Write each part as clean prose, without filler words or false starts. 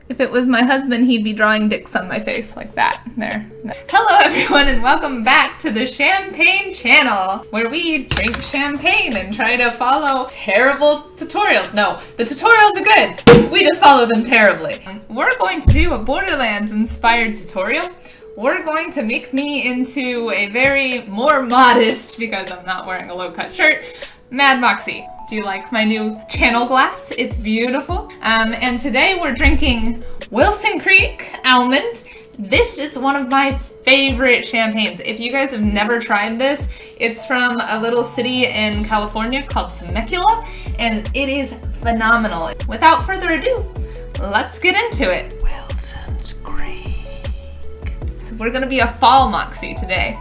If it was my husband, he'd be drawing dicks on my face like that. There. No. Hello everyone and welcome back to the Shampayne channel, where we drink champagne and try to follow terrible tutorials. No, the tutorials are good. We just follow them terribly. We're going to do a Borderlands inspired tutorial. We're going to make me into a very more modest, because I'm not wearing a low-cut shirt, Mad Moxxi. Do you like my new channel glass? It's beautiful. And today we're drinking Wilson Creek Almond. This is one of my favorite champagnes. If you guys have never tried this, it's from a little city in California called Temecula, and it is phenomenal. Without further ado, let's get into it. Wilson's Creek. So we're gonna be a fall Moxxi today.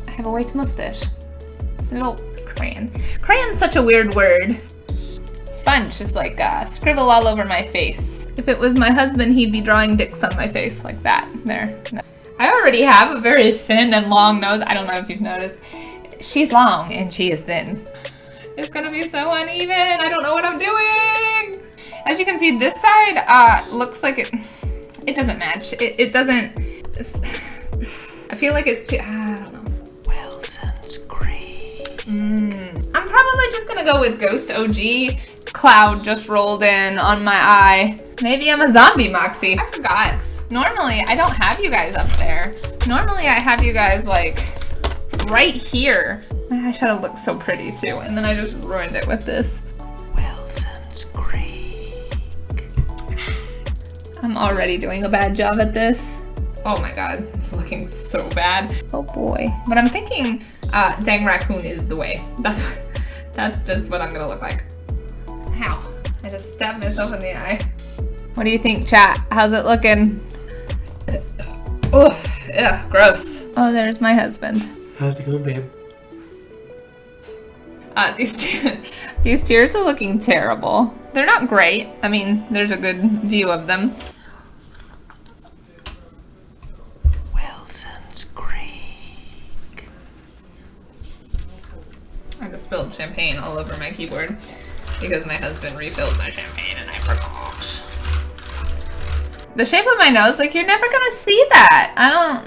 I have a white mustache. A little crayon. Crayon's such a weird word. It's fun, just like scribble all over my face. If it was my husband, he'd be drawing dicks on my face like that. There. No. I already have a very thin and long nose. I don't know if you've noticed. She's long and she is thin. It's gonna be so uneven. I don't know what I'm doing. As you can see, this side looks like it doesn't match. It doesn't. I feel like it's too. I don't know. Wilson's Creek. I'm probably just gonna go with Ghost OG. Cloud just rolled in on my eye. Maybe I'm a zombie Moxxi. I forgot. Normally, I don't have you guys up there. Normally, I have you guys like right here. My eyeshadow looks so pretty too, and then I just ruined it with this. Wilson's Creek. I'm already doing a bad job at this. Oh my god, it's looking so bad. Oh boy. But I'm thinking dang raccoon is the way. That's just what I'm gonna look like. Ow. I just stabbed myself in the eye. What do you think, chat? How's it looking? Ugh, yeah, gross. Oh, there's my husband. How's it going, babe? These tears are looking terrible. They're not great. I mean, there's a good view of them. Wilson's Creek. I just spilled champagne all over my keyboard because my husband refilled my champagne and I forgot. The shape of my nose, like, you're never gonna see that.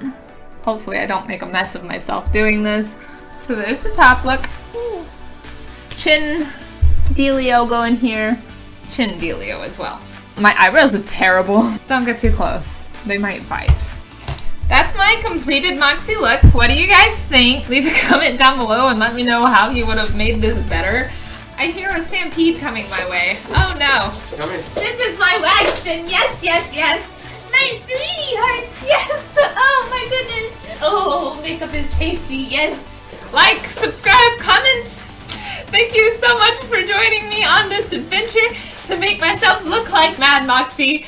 Hopefully I don't make a mess of myself doing this. So there's the top look. Ooh. Chin dealio going here. Chin dealio as well. My eyebrows is terrible. Don't get too close. They might bite. That's my completed Moxxi look. What do you guys think? Leave a comment down below and let me know how you would have made this better. I hear a stampede coming my way. Oh no. Come in. This is my Wagston. Yes, yes, yes. My sweetie hearts. Yes. Oh my goodness. Oh, makeup is tasty. Yes. Like, subscribe, comment. Thank you so much for joining me on this adventure to make myself look like Mad Moxxi.